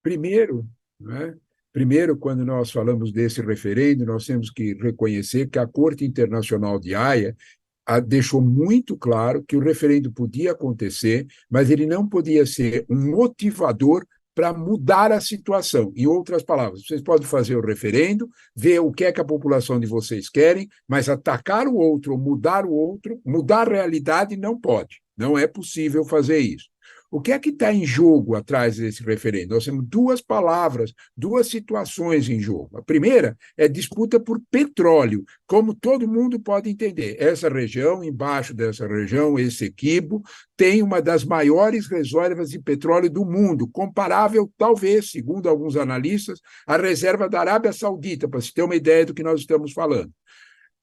Primeiro, né, primeiro, quando nós falamos desse referendo, nós temos que reconhecer que a Corte Internacional de Haia deixou muito claro que o referendo podia acontecer, mas ele não podia ser um motivador para mudar a situação. Em outras palavras, vocês podem fazer o referendo, ver o que é que a população de vocês querem, mas atacar o outro, mudar a realidade não pode. Não é possível fazer isso. O que é que está em jogo atrás desse referendo? Nós temos duas palavras, duas situações em jogo. A primeira é disputa por petróleo, como todo mundo pode entender. Essa região, embaixo dessa região, esse Equibo, tem uma das maiores reservas de petróleo do mundo, comparável, talvez, segundo alguns analistas, à reserva da Arábia Saudita, para se ter uma ideia do que nós estamos falando.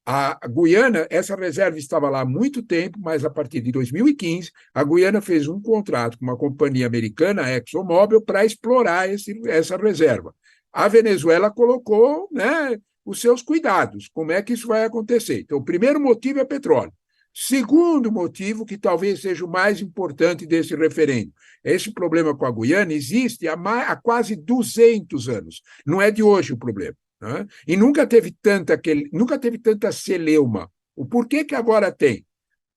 A Guiana, essa reserva estava lá há muito tempo, mas a partir de 2015, a Guiana fez um contrato com uma companhia americana, a ExxonMobil, para explorar essa reserva. A Venezuela colocou, né, os seus cuidados. Como é que isso vai acontecer? Então, o primeiro motivo é petróleo. Segundo motivo, que talvez seja o mais importante desse referendo, esse problema com a Guiana existe há quase 200 anos. Não é de hoje o problema. Né? E nunca teve tanta celeuma. O porquê que agora tem?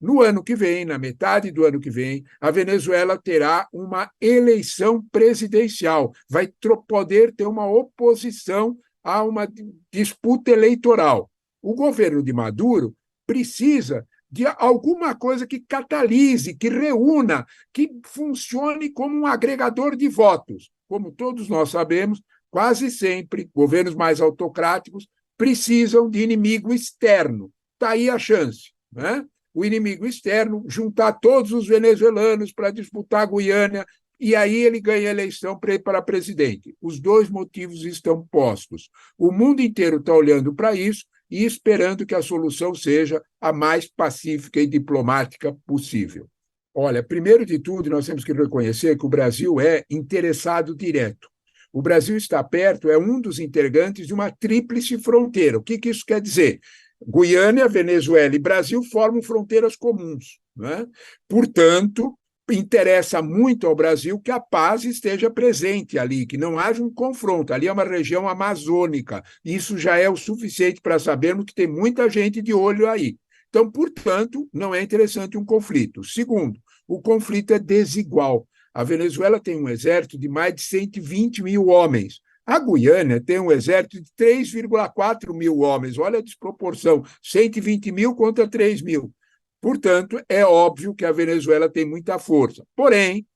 No ano que vem, na metade do ano que vem, a Venezuela terá uma eleição presidencial, vai poder ter uma oposição a uma disputa eleitoral. O governo de Maduro precisa de alguma coisa que catalise, que reúna, que funcione como um agregador de votos. Como todos nós sabemos, quase sempre, governos mais autocráticos precisam de inimigo externo. Está aí a chance. Né? O inimigo externo, juntar todos os venezuelanos para disputar a Guiana, e aí ele ganha a eleição para presidente. Os dois motivos estão postos. O mundo inteiro está olhando para isso e esperando que a solução seja a mais pacífica e diplomática possível. Olha, primeiro de tudo, nós temos que reconhecer que o Brasil é interessado direto. O Brasil está perto, é um dos integrantes de uma tríplice fronteira. O que isso quer dizer? Guiana, Venezuela e Brasil formam fronteiras comuns. Né? Portanto, interessa muito ao Brasil que a paz esteja presente ali, que não haja um confronto. Ali é uma região amazônica. Isso já é o suficiente para sabermos que tem muita gente de olho aí. Então, portanto, não é interessante um conflito. Segundo, o conflito é desigual. A Venezuela tem um exército de mais de 120 mil homens. A Guiana tem um exército de 3,4 mil homens. Olha a desproporção: 120 mil contra 3 mil. Portanto, é óbvio que a Venezuela tem muita força. Porém,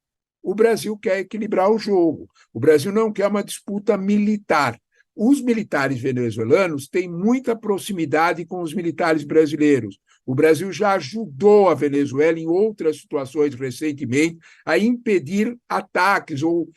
o Brasil quer equilibrar o jogo. O Brasil não quer uma disputa militar. Os militares venezuelanos têm muita proximidade com os militares brasileiros. O Brasil já ajudou a Venezuela em outras situações recentemente a impedir ataques ou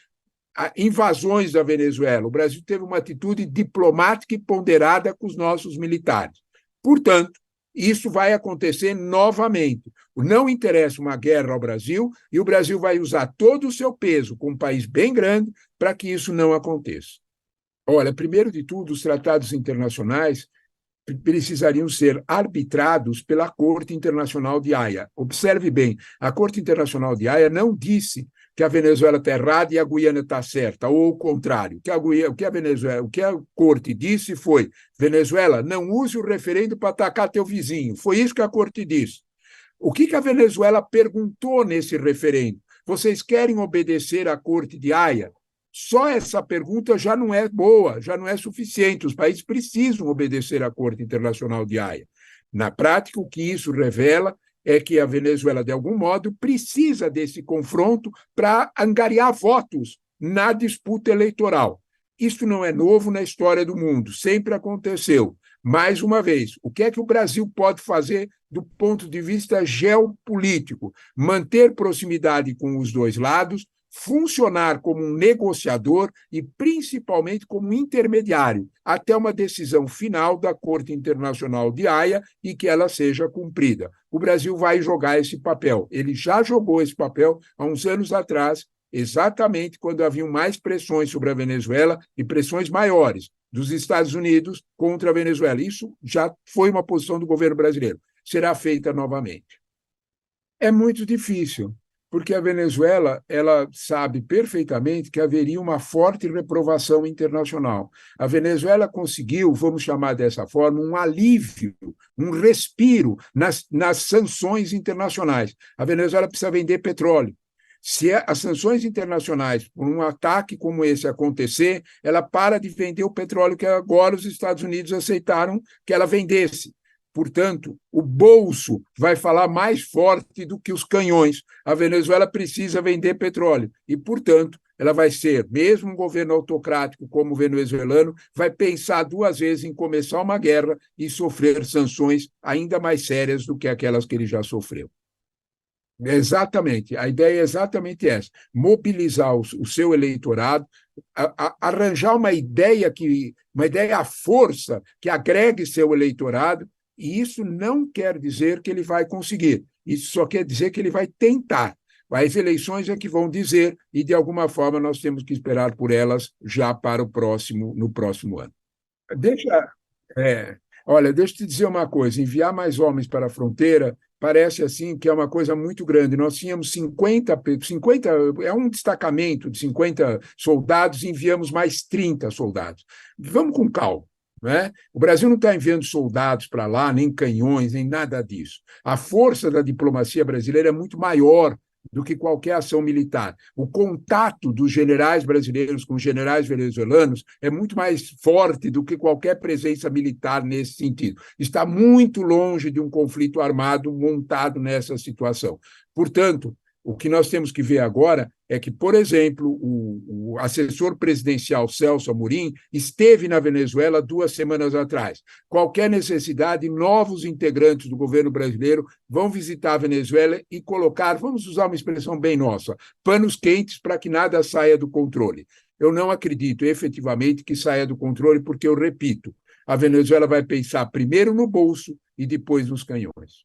invasões da Venezuela. O Brasil teve uma atitude diplomática e ponderada com os nossos militares. Portanto, isso vai acontecer novamente. Não interessa uma guerra ao Brasil e o Brasil vai usar todo o seu peso, com um país bem grande, para que isso não aconteça. Olha, primeiro de tudo, os tratados internacionais precisariam ser arbitrados pela Corte Internacional de Haia. Observe bem, a Corte Internacional de Haia não disse que a Venezuela está errada e a Guiana está certa, ou o contrário. O que a Corte disse foi: Venezuela, não use o referendo para atacar teu vizinho. Foi isso que a Corte disse. O que a Venezuela perguntou nesse referendo? Vocês querem obedecer à Corte de Haia? Só essa pergunta já não é boa, já não é suficiente. Os países precisam obedecer à Corte Internacional de Haia. Na prática, o que isso revela é que a Venezuela, de algum modo, precisa desse confronto para angariar votos na disputa eleitoral. Isso não é novo na história do mundo, sempre aconteceu. Mais uma vez, o que é que o Brasil pode fazer do ponto de vista geopolítico? Manter proximidade com os dois lados, funcionar como um negociador e, principalmente, como intermediário, até uma decisão final da Corte Internacional de Haia e que ela seja cumprida. O Brasil vai jogar esse papel. Ele já jogou esse papel há uns anos atrás, exatamente quando haviam mais pressões sobre a Venezuela e pressões maiores dos Estados Unidos contra a Venezuela. Isso já foi uma posição do governo brasileiro. Será feita novamente. É muito difícil, Porque a Venezuela ela sabe perfeitamente que haveria uma forte reprovação internacional. A Venezuela conseguiu, vamos chamar dessa forma, um alívio, um respiro nas sanções internacionais. A Venezuela precisa vender petróleo. Se as sanções internacionais, por um ataque como esse acontecer, ela para de vender o petróleo que agora os Estados Unidos aceitaram que ela vendesse. Portanto, o bolso vai falar mais forte do que os canhões. A Venezuela precisa vender petróleo e, portanto, ela vai ser, mesmo um governo autocrático como o venezuelano, vai pensar duas vezes em começar uma guerra e sofrer sanções ainda mais sérias do que aquelas que ele já sofreu. Exatamente, a ideia é exatamente essa: mobilizar o seu eleitorado, arranjar uma ideia à força que agregue seu eleitorado, e isso não quer dizer que ele vai conseguir, isso só quer dizer que ele vai tentar. As eleições é que vão dizer, e de alguma forma nós temos que esperar por elas já para no próximo ano. Deixa, é, olha, deixa eu te dizer uma coisa: enviar mais homens para a fronteira parece assim que é uma coisa muito grande. Nós tínhamos 50 é um destacamento de 50 soldados, e enviamos mais 30 soldados. Vamos com calma. Né? O Brasil não está enviando soldados para lá, nem canhões, nem nada disso. A força da diplomacia brasileira é muito maior do que qualquer ação militar. O contato dos generais brasileiros com os generais venezuelanos é muito mais forte do que qualquer presença militar nesse sentido. Está muito longe de um conflito armado montado nessa situação. Portanto, o que nós temos que ver agora é que, por exemplo, o assessor presidencial Celso Amorim esteve na Venezuela 2 semanas atrás. Qualquer necessidade, novos integrantes do governo brasileiro vão visitar a Venezuela e colocar, vamos usar uma expressão bem nossa, panos quentes para que nada saia do controle. Eu não acredito efetivamente que saia do controle, porque, eu repito, a Venezuela vai pensar primeiro no bolso e depois nos canhões.